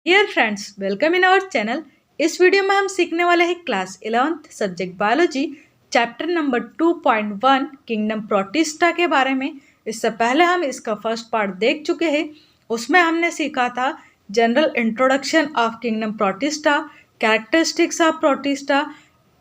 Dear friends, welcome in our channel. इस video में हम सीखने वाले हैं class 11th subject biology chapter number 2.1 kingdom Protista के बारे में। इससे पहले हम इसका फर्स्ट पार्ट देख चुके हैं। उसमें हमने सीखा था general introduction of kingdom protista, characteristics of protista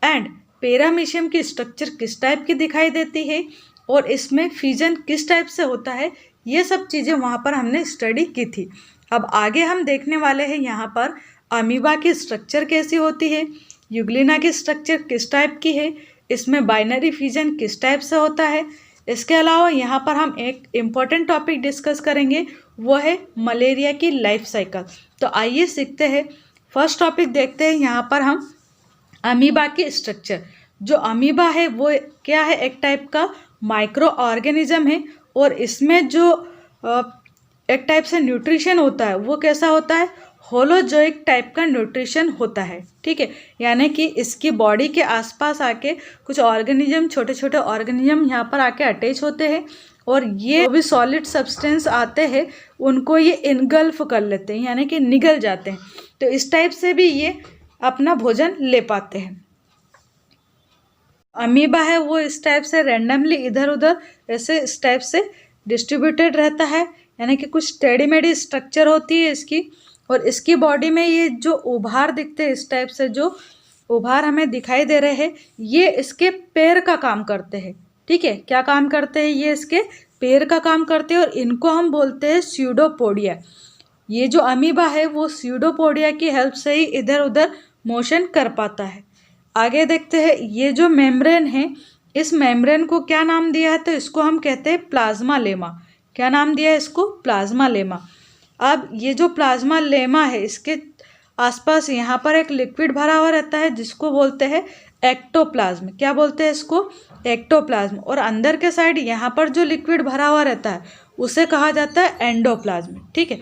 and paramecium की स्ट्रक्चर किस टाइप की दिखाई देती है और इसमें फ्यूजन किस टाइप से होता है। ये सब चीज़ें वहाँ पर हमने स्टडी की थी। अब आगे हम देखने वाले हैं यहाँ पर अमीबा की स्ट्रक्चर कैसी होती है, यूग्लिना की स्ट्रक्चर किस टाइप की है, इसमें बाइनरी फ्यूजन किस टाइप से होता है। इसके अलावा यहाँ पर हम एक इम्पॉर्टेंट टॉपिक डिस्कस करेंगे, वो है मलेरिया की लाइफ साइकिल। तो आइए सीखते हैं। फर्स्ट टॉपिक देखते हैं यहाँ पर हम अमीबा की स्ट्रक्चर। जो अमीबा है वो क्या है, एक टाइप का माइक्रो ऑर्गेनिज्म है और इसमें जो एक टाइप से न्यूट्रिशन होता है वो कैसा होता है, होलोजोइक टाइप का न्यूट्रिशन होता है। ठीक है, यानी कि इसकी बॉडी के आसपास आके कुछ ऑर्गेनिज्म, छोटे छोटे ऑर्गेनिज्म यहाँ पर आके अटैच होते हैं और ये जो भी सॉलिड सब्सटेंस आते हैं उनको ये इनगल्फ कर लेते हैं, यानी कि निगल जाते हैं। तो इस टाइप से भी ये अपना भोजन ले पाते हैं। अमीबा है वो इस टाइप से रैंडमली इधर उधर ऐसे इस टाइप से डिस्ट्रीब्यूटेड रहता है, यानी कि कुछ टेढ़ी मेढ़ी स्ट्रक्चर होती है इसकी। और इसकी बॉडी में ये जो उभार दिखते हैं, इस टाइप से जो उभार हमें दिखाई दे रहे हैं, ये इसके पैर का काम करते हैं। ठीक है, क्या काम करते हैं, ये इसके पैर का काम करते हैं और इनको हम बोलते हैं स्यूडोपोडिया। ये जो अमीबा है वो स्यूडोपोडिया की हेल्प से ही इधर उधर मोशन कर पाता है। आगे देखते हैं, ये जो मेम्ब्रेन है, इस मेम्ब्रेन को क्या नाम दिया है, तो इसको हम कहते हैं प्लाज्मा लेमा। क्या नाम दिया है इसको, प्लाज्मा लेमा। अब ये जो प्लाज्मा लेमा है, इसके आसपास यहाँ पर एक लिक्विड भरा हुआ रहता है जिसको बोलते हैं एक्टोप्लाज्म। क्या बोलते हैं इसको, एक्टोप्लाज्म। और अंदर के साइड यहाँ पर जो लिक्विड भरा हुआ रहता है उसे कहा जाता है एंडोप्लाज्म। ठीक है,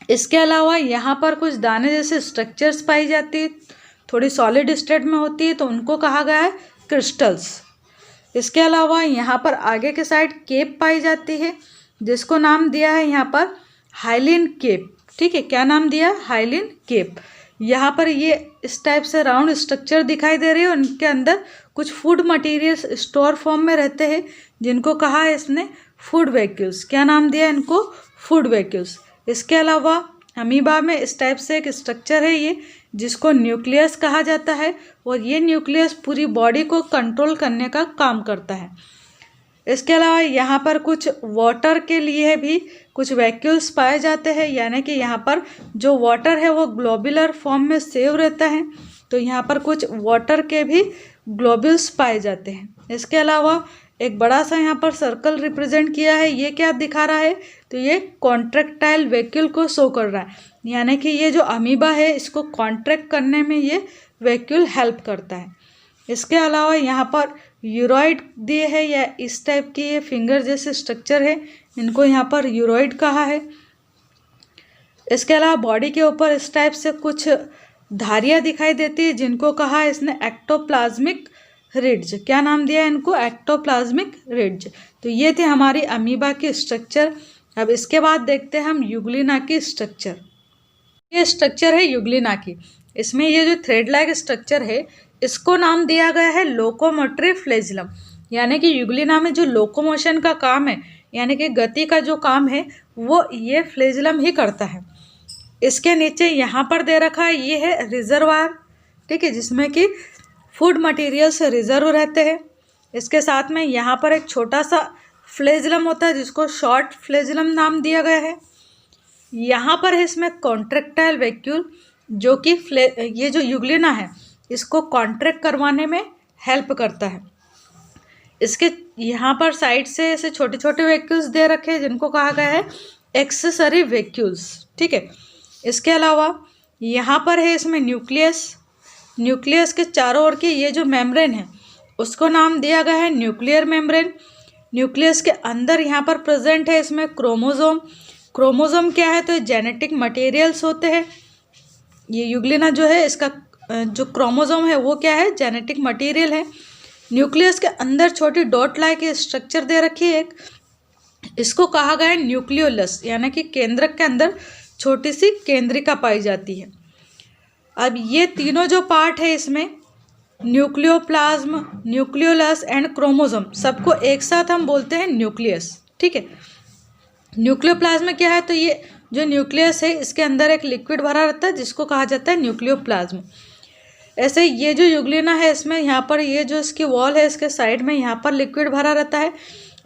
इसके अलावा यहाँ पर कुछ दाने जैसे स्ट्रक्चर्स पाई जाती है, थोड़ी सॉलिड स्टेट में होती है, तो उनको कहा गया है क्रिस्टल्स। इसके अलावा यहाँ पर आगे के साइड केप पाई जाती है जिसको नाम दिया है यहाँ पर हाइलिन केप। ठीक है, क्या नाम दिया, हाइलिन केप। यहाँ पर ये इस टाइप से राउंड स्ट्रक्चर दिखाई दे रही है, उनके अंदर कुछ फूड मटेरियल्स स्टोर फॉर्म में रहते हैं जिनको कहा है इसने फूड वैक्यूल्स। क्या नाम दिया इनको, फूड वैक्यूल्स। इसके अलावा अमीबा में इस टाइप से एक स्ट्रक्चर है ये जिसको न्यूक्लियस कहा जाता है और ये न्यूक्लियस पूरी बॉडी को कंट्रोल करने का काम करता है। इसके अलावा यहाँ पर कुछ वाटर के लिए भी कुछ वैक्यूल्स पाए जाते हैं, यानी कि यहाँ पर जो वाटर है वो ग्लोबुलर फॉर्म में सेव रहता है, तो यहाँ पर कुछ वाटर के भी ग्लोब्यूल्स पाए जाते हैं। इसके अलावा एक बड़ा सा यहाँ पर सर्कल रिप्रेजेंट किया है, ये क्या दिखा रहा है, तो ये कॉन्ट्रैक्टाइल वैक्यूल को शो कर रहा है, यानी कि ये जो अमीबा है इसको कॉन्ट्रैक्ट करने में ये वैक्यूल हेल्प करता है। इसके अलावा यहाँ पर यूरोइड दिए है, या इस टाइप की ये फिंगर जैसे स्ट्रक्चर है, इनको यहाँ पर यूरोइड कहा है। इसके अलावा बॉडी के ऊपर इस टाइप से कुछ धारियाँ दिखाई देती है जिनको कहा है इसने एक्टोप्लाज्मिक रिड्ज। क्या नाम दिया है इनको, एक्टोप्लाज्मिक रिड्ज। तो ये थे हमारी अमीबा की स्ट्रक्चर। अब इसके बाद देखते हैं हम यूग्लिना की स्ट्रक्चर। ये स्ट्रक्चर है यूग्लिना की। इसमें ये जो थ्रेड लाइक स्ट्रक्चर है इसको नाम दिया गया है लोकोमोटरी फ्लेजिलम, यानी कि यूग्लिना में जो लोकोमोशन का काम है, यानी कि गति का जो काम है वो ये फ्लेजिलम ही करता है। इसके नीचे यहाँ पर दे रखा है ये है रिजर्वायर। ठीक है, जिसमें कि फूड मटेरियल्स रिजर्व रहते हैं। इसके साथ में यहाँ पर एक छोटा सा फ्लेजिलम होता है जिसको शॉर्ट फ्लेजिलम नाम दिया गया है। यहाँ पर है इसमें कॉन्ट्रैक्टाइल वैक्यूल, जो कि ये जो यूग्लिना है इसको कॉन्ट्रैक्ट करवाने में हेल्प करता है। इसके यहाँ पर साइड से ऐसे छोटे छोटे वैक्यूल्स दे रखे हैं जिनको कहा गया है एक्सेसरी वैक्यूल्स। ठीक है, इसके अलावा यहाँ पर है इसमें न्यूक्लियस। न्यूक्लियस के चारों ओर की ये जो मेम्ब्रेन है उसको नाम दिया गया है न्यूक्लियर मेम्ब्रेन। न्यूक्लियस के अंदर यहाँ पर प्रेजेंट है इसमें क्रोमोसोम। क्रोमोसोम क्या है, तो जेनेटिक मटेरियल्स होते हैं। ये यूग्लिना जो है इसका जो क्रोमोसोम है वो क्या है, जेनेटिक मटेरियल है। न्यूक्लियस के अंदर छोटी डॉट लाइक स्ट्रक्चर दे रखी है एक, इसको कहा गया है न्यूक्लियोलस, यानी कि केंद्रक के अंदर छोटी सी केंद्रिका पाई जाती है। अब ये तीनों जो पार्ट है इसमें, न्यूक्लियोप्लाज्म, न्यूक्लियोलस एंड क्रोमोसोम, सबको एक साथ हम बोलते हैं न्यूक्लियस। ठीक है, न्यूक्लियोप्लाज्म क्या है? तो ये जो न्यूक्लियस है इसके अंदर एक लिक्विड भरा रहता है जिसको कहा जाता है न्यूक्लियोप्लाज्म। ऐसे ये जो यूग्लिना है इसमें यहाँ पर ये जो इसकी वॉल है इसके साइड में यहाँ पर लिक्विड भरा रहता है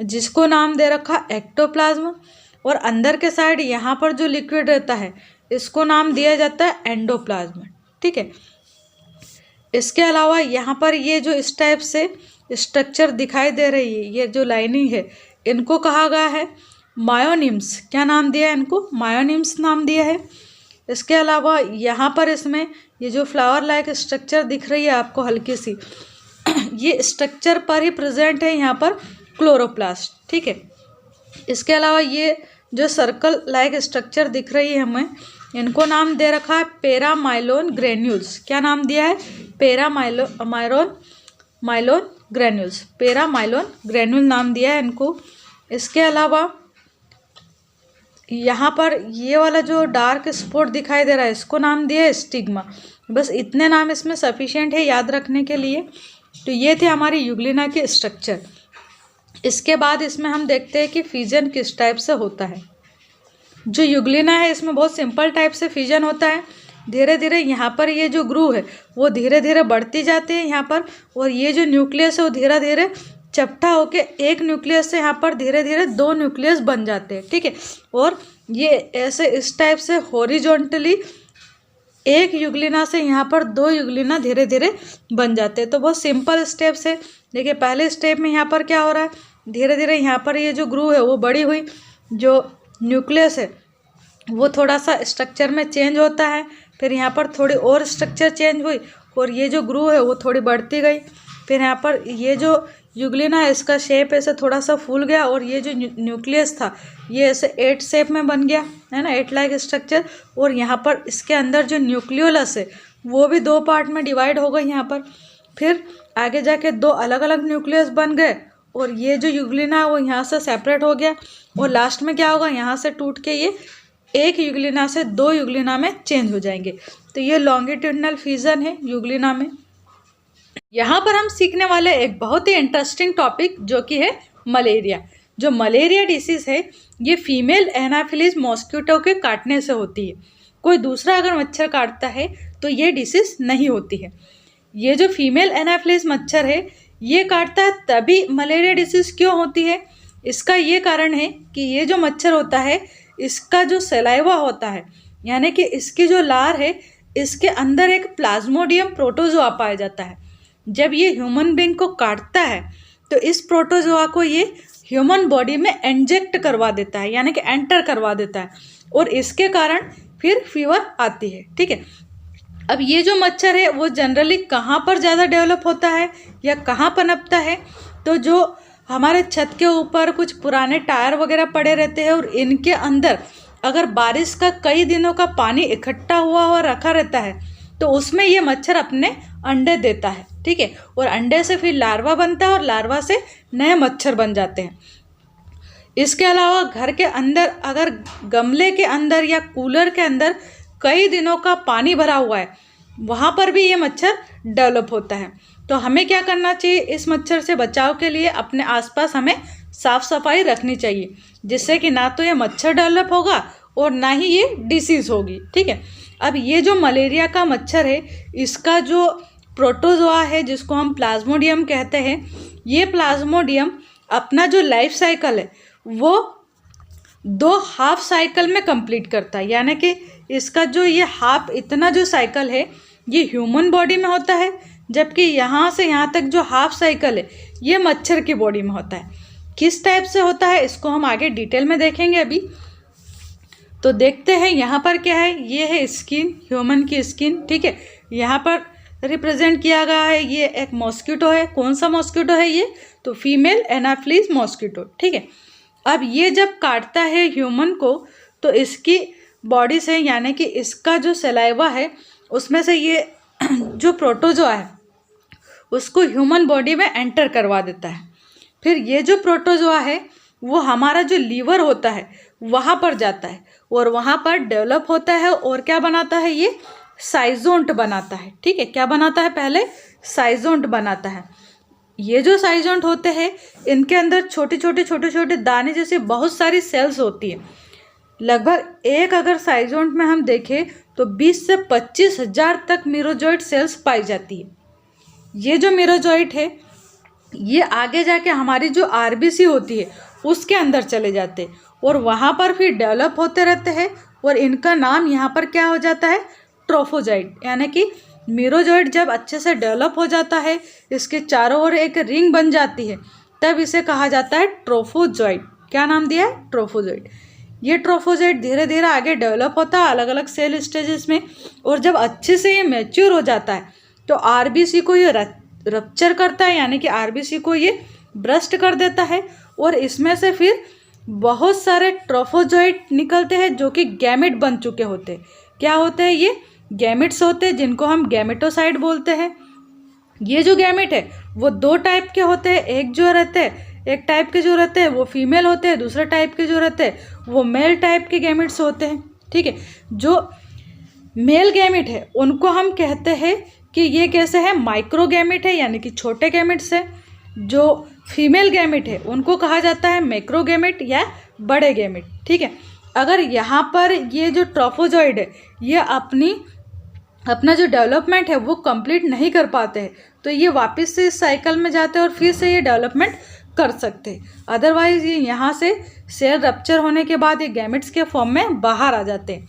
जिसको नाम दे रखा एक्टोप्लाज्म, और अंदर के साइड यहाँ पर जो लिक्विड रहता है इसको नाम दिया जाता है एंडोप्लाज्म। ठीक है, इसके अलावा यहाँ पर ये जो इस टाइप से स्ट्रक्चर दिखाई दे रही है, ये जो लाइनिंग है, इनको कहा गया है मायोनिम्स। क्या नाम दिया है इनको? मायोनिम्स नाम दिया है। इसके अलावा यहाँ पर इसमें ये जो फ्लावर लाइक स्ट्रक्चर दिख रही है आपको हल्की सी, ये स्ट्रक्चर पर ही प्रेजेंट है यहाँ पर क्लोरोप्लास्ट। ठीक है, इसके अलावा ये जो सर्कल लाइक स्ट्रक्चर दिख रही है हमें, इनको नाम दे रखा है पैरामाइलोन ग्रेन्यूल्स। क्या नाम दिया है? माइलोन ग्रेन्यूल्स, पैरामाइलोन ग्रेन्यूल नाम दिया है इनको। इसके अलावा यहाँ पर ये वाला जो डार्क स्पॉट दिखाई दे रहा है इसको नाम दिया है स्टिग्मा। बस इतने नाम इसमें सफिशिएंट है याद रखने के लिए। तो ये थे हमारी यूग्लिना के स्ट्रक्चर। इसके बाद इसमें हम देखते हैं कि फिजन किस टाइप से होता है। जो यूग्लिना है इसमें बहुत सिंपल टाइप से फिजन होता है। धीरे धीरे यहाँ पर ये जो ग्रू है वो धीरे धीरे बढ़ती जाती है यहाँ पर, और ये जो न्यूक्लियस है वो धीरे धीरे चपटा होके एक न्यूक्लियस से यहाँ पर धीरे धीरे दो न्यूक्लियस बन जाते हैं। ठीक है, और ये ऐसे इस टाइप से हॉरिजॉन्टली एक यूग्लिना से यहाँ पर दो यूग्लिना धीरे धीरे बन जाते हैं। तो बहुत सिंपल स्टेप्स है। देखिए पहले स्टेप में यहाँ पर क्या हो रहा है, धीरे धीरे यहाँ पर ये जो ग्रू है वो बड़ी हुई, जो न्यूक्लियस है वो थोड़ा सा स्ट्रक्चर में चेंज होता है, फिर यहाँ पर थोड़ी और स्ट्रक्चर चेंज हुई और ये जो ग्रू है वो थोड़ी बढ़ती गई। फिर यहाँ पर ये जो यूग्लिना है इसका शेप ऐसे थोड़ा सा फूल गया, और ये जो न्यूक्लियस था ये ऐसे 8 शेप में बन गया है ना, 8 लाइक स्ट्रक्चर। और यहाँ पर इसके अंदर जो न्यूक्लियोलस है वो भी 2 पार्ट में डिवाइड हो गई यहाँ पर। फिर आगे जाके 2 अलग अलग न्यूक्लियस बन गए, और ये जो यूग्लिना है वो यहाँ से सेपरेट हो गया, और लास्ट में क्या होगा, यहाँ से टूट के ये एक यूग्लिना से 2 यूग्लिना में चेंज हो जाएंगे। तो ये लॉन्गिट्यूडनल फिजन है यूग्लिना में। यहाँ पर हम सीखने वाले एक बहुत ही इंटरेस्टिंग टॉपिक जो कि है मलेरिया। जो मलेरिया डिसीज़ है ये फीमेल एनाफिलीज मॉस्किटो के काटने से होती है। कोई दूसरा अगर मच्छर काटता है तो ये डिसीज़ नहीं होती है। ये जो फीमेल एनाफिलीज मच्छर है ये काटता है तभी मलेरिया डिसीज़ क्यों होती है? इसका ये कारण है कि ये जो मच्छर होता है इसका जो सलाइवा होता है, यानी कि इसकी जो लार है इसके अंदर एक प्लाज्मोडियम प्रोटोजोआ पाया जाता है। जब ये ह्यूमन बीइंग को काटता है तो इस प्रोटोजोआ को ये ह्यूमन बॉडी में इंजेक्ट करवा देता है, यानी कि एंटर करवा देता है, और इसके कारण फिर फीवर आती है। ठीक है, अब ये जो मच्छर है वो जनरली कहाँ पर ज़्यादा डेवलप होता है या कहाँ पनपता है? तो जो हमारे छत के ऊपर कुछ पुराने टायर वगैरह पड़े रहते हैं और इनके अंदर अगर बारिश का कई दिनों का पानी इकट्ठा हुआ रखा रहता है तो उसमें ये मच्छर अपने अंडे देता है। ठीक है, और अंडे से फिर लार्वा बनता है और लार्वा से नए मच्छर बन जाते हैं। इसके अलावा घर के अंदर अगर गमले के अंदर या कूलर के अंदर कई दिनों का पानी भरा हुआ है वहाँ पर भी ये मच्छर डेवलप होता है। तो हमें क्या करना चाहिए? इस मच्छर से बचाव के लिए अपने आसपास हमें साफ़ सफाई रखनी चाहिए, जिससे कि ना तो ये मच्छर डेवलप होगा और ना ही ये डिसीज़ होगी। ठीक है, अब ये जो मलेरिया का मच्छर है इसका जो प्रोटोजोआ है जिसको हम प्लाज्मोडियम कहते हैं, ये प्लाज्मोडियम अपना जो लाइफ साइकिल है वो 2 हाफ साइकिल में कंप्लीट करता है, यानी कि इसका जो ये हाफ इतना जो साइकिल है ये ह्यूमन बॉडी में होता है, जबकि यहाँ से यहाँ तक जो हाफ साइकिल है ये मच्छर की बॉडी में होता है। किस टाइप से होता है इसको हम आगे डिटेल में देखेंगे अभी। तो देखते हैं यहाँ पर क्या है, ये है स्किन, ह्यूमन की स्किन। ठीक है, यहाँ पर रिप्रेजेंट किया गया है, ये एक मॉस्किटो है। कौन सा मॉस्किटो है ये? तो फीमेल एनाफिलीज मॉस्किटो। ठीक है, अब ये जब काटता है ह्यूमन को तो इसकी बॉडी से, यानी कि इसका जो सलाइवा है उसमें से ये जो प्रोटोजोआ है उसको ह्यूमन बॉडी में एंटर करवा देता है। फिर ये जो प्रोटोजोआ है वो हमारा जो लीवर होता है वहाँ पर जाता है और वहाँ पर डेवलप होता है और क्या बनाता है, ये साइजोन्ट बनाता है। ठीक है, क्या बनाता है, पहले साइजोन्ट बनाता है। ये जो साइजोन्ट होते हैं इनके अंदर छोटे छोटे दाने जैसे बहुत सारी सेल्स होती है। लगभग एक अगर साइजोन्ट में हम देखें तो 20 से 25 हजार तक मीरोजोइट सेल्स पाई जाती है। ये जो मीरोजोइट है ये आगे जाके हमारी जो आरबीसी होती है उसके अंदर चले जाते हैं और वहाँ पर फिर डेवलप होते रहते हैं और इनका नाम यहाँ पर क्या हो जाता है, ट्रोफोजोइट। यानी कि मीरोजोइट जब अच्छे से डेवलप हो जाता है, इसके चारों ओर एक रिंग बन जाती है, तब इसे कहा जाता है ट्रोफोजोइट। क्या नाम दिया है, ट्रोफोजोइट। ये ट्रोफोजोइट धीरे धीरे आगे डेवलप होता है अलग अलग सेल स्टेजेस में, और जब अच्छे से ये मैच्योर हो जाता है तो आरबीसी को ये रप्चर करता है, यानी कि आरबीसी को ये ब्रस्ट कर देता है और इसमें से फिर बहुत सारे ट्रोफोजोइट निकलते हैं जो कि गैमेट बन चुके होते हैं। क्या होते हैं, ये गैमेट्स होते हैं जिनको हम गैमेटोसाइट बोलते हैं। ये जो गैमेट है वो दो टाइप के होते हैं, एक टाइप के जो रहते हैं वो फीमेल होते हैं, दूसरे टाइप के जो रहते हैं वो मेल टाइप के गैमेट्स होते हैं। ठीक है, जो मेल गैमेट है उनको हम कहते हैं कि ये कैसे है, माइक्रो गैमेट है, यानी कि छोटे गैमेट्स है। जो फीमेल गैमेट है उनको कहा जाता है मैक्रो गैमेट या बड़े गैमेट। ठीक है, अगर यहाँ पर ये जो ट्रोफोजोइड है ये अपना जो डेवलपमेंट है वो कंप्लीट नहीं कर पाते हैं तो ये वापस से इस साइकिल में जाते हैं और फिर से ये डेवलपमेंट कर सकते हैं। अदरवाइज ये यहाँ से सेल रप्चर होने के बाद ये गैमेट्स के फॉर्म में बाहर आ जाते हैं।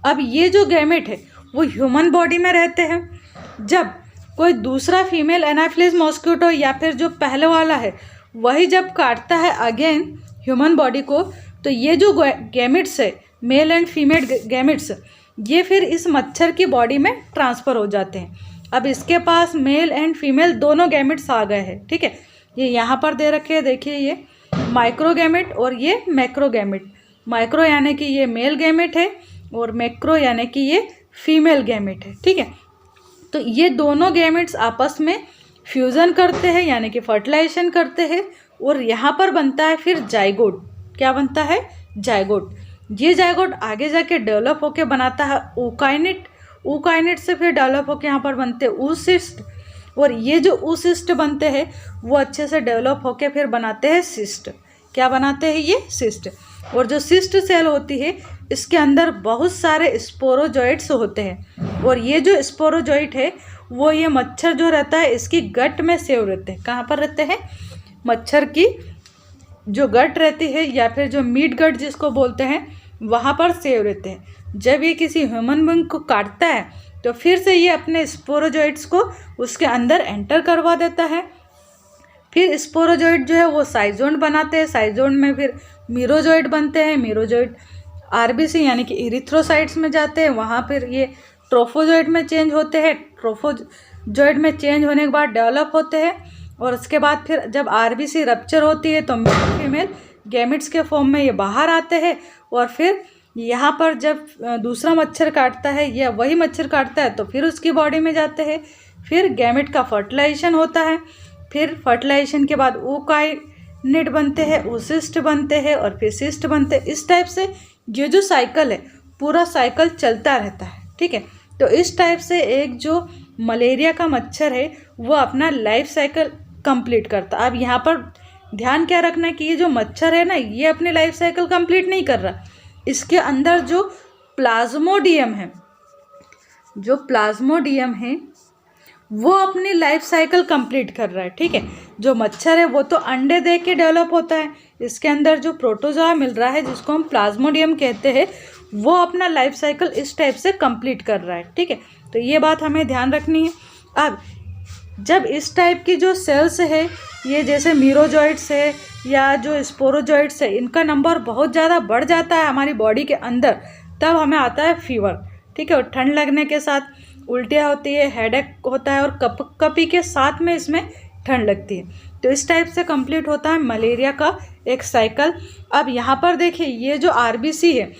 अब ये जो गैमेट है वो ह्यूमन बॉडी में रहते हैं। जब कोई दूसरा फीमेल एनाफिलिस मॉस्किटो या फिर जो पहले वाला है वही जब काटता है अगेन ह्यूमन बॉडी को, तो ये जो गैमेट्स है मेल एंड फीमेल गैमेट्स ये फिर इस मच्छर की बॉडी में ट्रांसफ़र हो जाते हैं। अब इसके पास मेल एंड फीमेल दोनों गैमेट्स आ गए हैं। ठीक है, ये यहाँ पर दे रखे हैं, देखिए ये माइक्रो गैमेट और ये मैक्रो गैमेट। माइक्रो यानी कि ये मेल गैमेट है और मैक्रो यानी कि ये फीमेल गैमेट है। ठीक है, तो ये दोनों गैमेट्स आपस में फ्यूज़न करते हैं यानी कि फर्टिलाइजेशन करते हैं और यहाँ पर बनता है फिर जाइगोट। क्या बनता है, जाइगोट। ये जाइगोट आगे जाके डेवलप होके बनाता है ookinete। ookinete से फिर डेवलप होके यहाँ पर बनते हैं oocyst, और ये जो oocyst बनते हैं वो अच्छे से डेवलप होके फिर बनाते हैं सिस्ट। क्या बनाते हैं, ये सिस्ट। और जो सिस्ट सेल होती है इसके अंदर बहुत सारे स्पोरोजोइट्स होते हैं और ये जो स्पोरोजोइट है वो ये मच्छर जो रहता है इसकी गट में सेव रहते हैं। कहाँ पर रहते हैं, मच्छर की जो गट रहती है या फिर जो मीट गट जिसको बोलते हैं वहाँ पर सेव रहते हैं। जब ये किसी ह्यूमन बीइंग को काटता है तो फिर से ये अपने स्पोरोजोइट्स को उसके अंदर एंटर करवा देता है। फिर स्पोरोजोइट जो है वो साइजोन्ट बनाते हैं, साइजोन्ट में फिर मीरोजोइट बनते हैं, मीरोजोइट आरबीसी यानी कि इरिथ्रोसाइट्स में जाते हैं, वहाँ फिर ये ट्रोफोजोइट में चेंज होते हैं। ट्रोफोजोइट में चेंज होने के बाद डेवलप होते हैं और उसके बाद फिर जब आरबीसी रप्चर होती है तो मेल फीमेल गैमेट्स के फॉर्म में ये बाहर आते हैं और फिर यहाँ पर जब दूसरा मच्छर काटता है या वही मच्छर काटता है तो फिर उसकी बॉडी में जाते हैं। फिर गैमेट का फर्टिलाइजेशन होता है, फिर फर्टिलाइजेशन के बाद ookinete बनते हैं, oocyst बनते हैं और फिर सिस्ट बनते हैं। इस टाइप से ये जो साइकिल है पूरा साइकिल चलता रहता है। ठीक है, तो इस टाइप से एक जो मलेरिया का मच्छर है वो अपना लाइफ साइकिल कंप्लीट करता है। अब यहाँ पर ध्यान क्या रखना है कि ये जो मच्छर है ना ये अपनी लाइफ साइकिल कंप्लीट नहीं कर रहा, इसके अंदर जो प्लाज्मोडियम है वो अपनी लाइफ साइकिल कंप्लीट कर रहा है। ठीक है, जो मच्छर है वो तो अंडे दे के डेवलप होता है, इसके अंदर जो प्रोटोजोआ मिल रहा है जिसको हम प्लाज्मोडियम कहते हैं वो अपना लाइफ साइकिल इस टाइप से कंप्लीट कर रहा है। ठीक है, तो ये बात हमें ध्यान रखनी है। अब जब इस टाइप की जो सेल्स है ये जैसे मीरोजोइट्स है या जो स्पोरोजोइट्स है इनका नंबर बहुत ज़्यादा बढ़ जाता है हमारी बॉडी के अंदर, तब हमें आता है फीवर। ठीक है, और ठंड लगने के साथ उल्टियाँ होती है, हेडेक होता है और कपकपी के साथ में इसमें ठंड लगती है। तो इस टाइप से कंप्लीट होता है मलेरिया का एक साइकिल। अब यहाँ पर देखिए ये जो आरबीसी है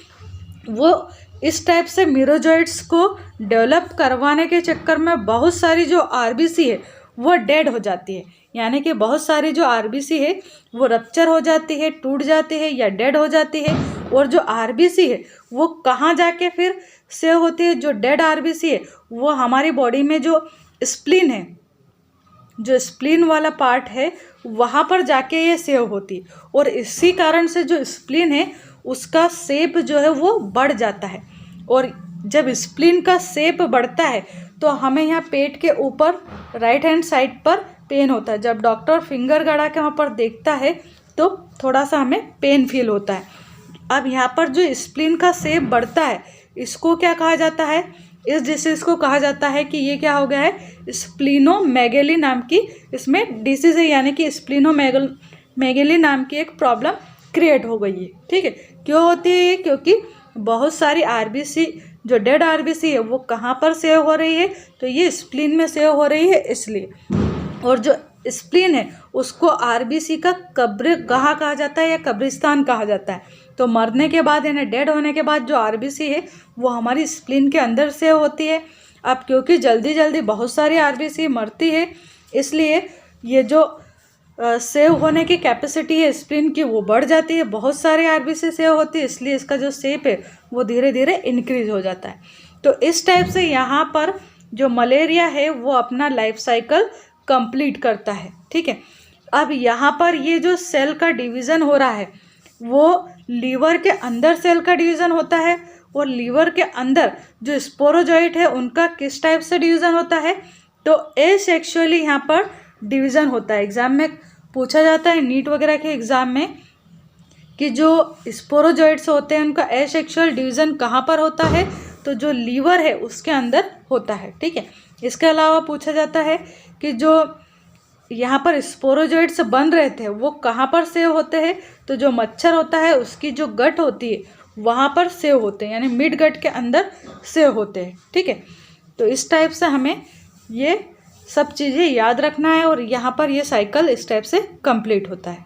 वो इस टाइप से मीरोजोइट्स को डेवलप करवाने के चक्कर में बहुत सारी जो आरबीसी है वो डेड हो जाती है, यानी कि बहुत सारी जो आरबीसी है वो रप्चर हो जाती है, टूट जाती है या डेड हो जाती है और जो आरबीसी है वो कहाँ जाके फिर सेव होती है, जो डेड आरबीसी है वो हमारी बॉडी में जो स्प्लीन है, जो स्प्लीन वाला पार्ट है वहाँ पर जाके ये सेव होती है। और इसी कारण से जो स्प्लीन है उसका शेप जो है वो बढ़ जाता है। और जब स्प्लीन का शेप बढ़ता है तो हमें यहाँ पेट के ऊपर राइट हैंड साइड पर पेन होता है। जब डॉक्टर फिंगर गड़ा के वहाँ पर देखता है तो थोड़ा सा हमें पेन फील होता है। अब यहाँ पर जो स्प्लीन का शेप बढ़ता है इसको क्या कहा जाता है, इस डिसीज़ को कहा जाता है कि ये क्या हो गया है, स्प्लीनोमेगेली नाम की इसमें डिसीज़ है, यानी कि स्प्लीनोमेगेली नाम की एक प्रॉब्लम क्रिएट हो गई है। ठीक है, क्यों होती है ये, क्योंकि बहुत सारी आरबीसी जो डेड आरबीसी है वो कहाँ पर सेव हो रही है, तो ये स्प्लीन में सेव हो रही है इसलिए। और जो स्प्लीन है उसको आरबीसी का कब्रगाह कहा जाता है या कब्रिस्तान कहा जाता है। तो मरने के बाद यानी डेड होने के बाद जो आरबीसी है वो हमारी स्प्लीन के अंदर सेव होती है। अब क्योंकि जल्दी जल्दी बहुत सारी आरबीसी मरती है इसलिए ये जो सेव होने की कैपेसिटी है स्प्लीन की वो बढ़ जाती है, बहुत सारे आरबीसी सेव होती है इसलिए इसका जो शेप है वो धीरे धीरे इंक्रीज हो जाता है। तो इस टाइप से यहाँ पर जो मलेरिया है वो अपना लाइफ साइकिल कंप्लीट करता है। ठीक है, अब यहाँ पर ये जो सेल का डिवीज़न हो रहा है वो लीवर के अंदर सेल का डिवीज़न होता है। और लीवर के अंदर जो स्पोरोजोइट है उनका किस टाइप से डिवीज़न होता है, तो एसेक्सुअली यहाँ पर डिवीज़न होता है। एग्ज़ाम में पूछा जाता है नीट वगैरह के एग्ज़ाम में कि जो स्पोरोजोइट्स होते हैं उनका एसेक्सुअल डिवीज़न कहाँ पर होता है, तो जो लीवर है उसके अंदर होता है। ठीक है, इसके अलावा पूछा जाता है कि जो यहाँ पर स्पोरोजोइट्स बन रहे थे वो कहाँ पर सेव होते हैं, तो जो मच्छर होता है उसकी जो गट होती है वहाँ पर सेव होते हैं, यानी मिड गट के अंदर सेव होते हैं। ठीक है, तो इस टाइप से हमें ये सब चीज़ें याद रखना है और यहाँ पर ये साइकिल इस टाइप से कंप्लीट होता है।